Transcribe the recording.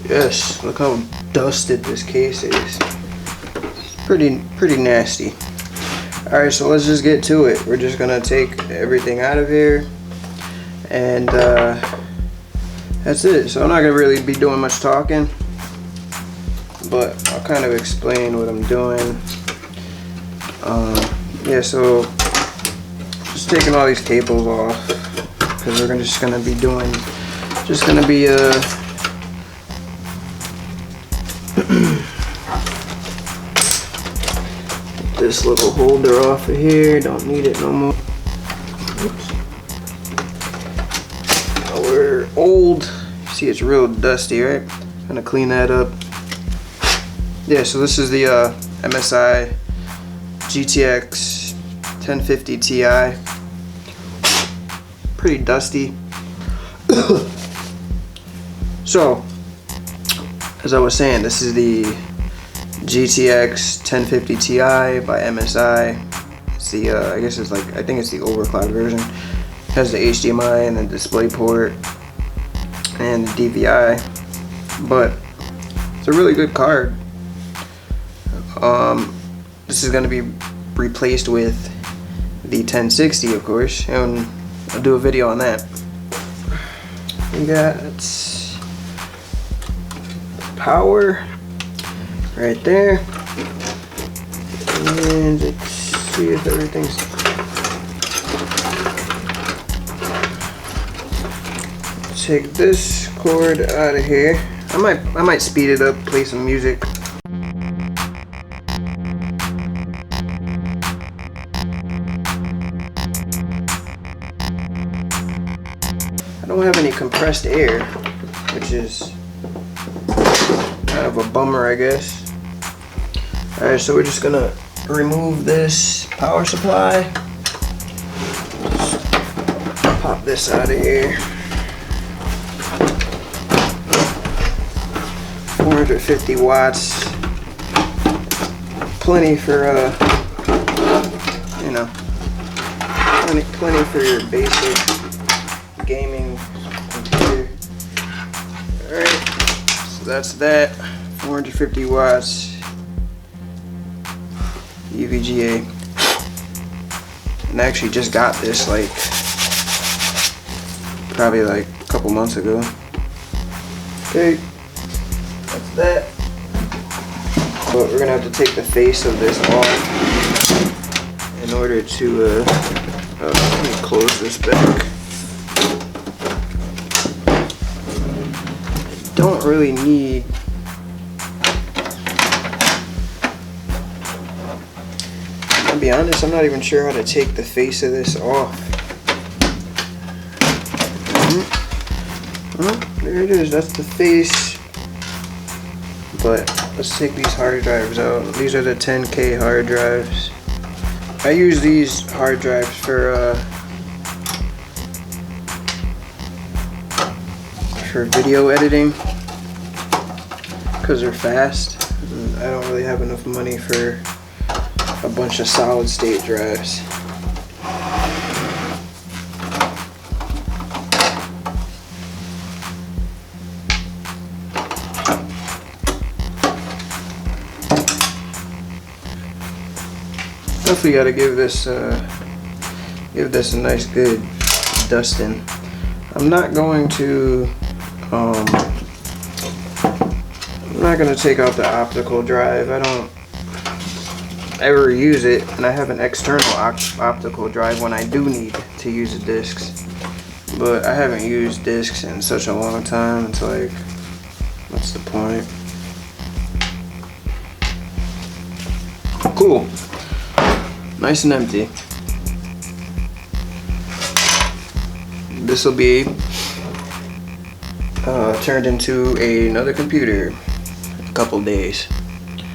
Yes, look how dusted this case is. Pretty nasty. Alright, so let's just get to it. We're just gonna take everything out of here, and that's it. So I'm not gonna really be doing much talking, but I'll kind of explain what I'm doing. Yeah, so just taking all these cables off, because we're just gonna be this little holder off of here. Don't need it no more. Oops. Oh, we're old. See, it's real dusty, right? Gonna clean that up. Yeah, so this is the MSI GTX 1050 Ti. Pretty dusty. So, as I was saying, this is the GTX 1050 Ti by MSI. It's the I guess it's like, I think it's the overclock version. It has the HDMI and the DisplayPort and the DVI, but it's a really good card. This is going to be replaced with the 1060, of course, and I'll do a video on that. We got power right there, and let's see if everything's take this cord out of here. I might speed it up, play some music. I don't have any compressed air, which is kind of a bummer, I guess. Alright, so we're just gonna remove this power supply. Just pop this out of here. 450 watts. Plenty for you know, plenty for your basic gaming computer. Alright, so that's that. 450 watts EVGA. And I actually just got this like probably like a couple months ago. Okay, that's that. But we're gonna have to take the face of this off in order to let me close this back. Don't really need to be honest, I'm not even sure how to take the face of this off. Oh, there it is, that's the face. But let's take these hard drives out. These are the 10K hard drives. I use these hard drives for video editing because they're fast. And I don't really have enough money for a bunch of solid state drives. Definitely got to give this a nice good dusting. I'm not going to I'm not going to take out the optical drive. I don't ever use it, and I have an external optical drive when I do need to use the discs, but I haven't used discs in such a long time. It's like, what's the point? Cool, nice and empty. This will be turned into another computer in a couple days.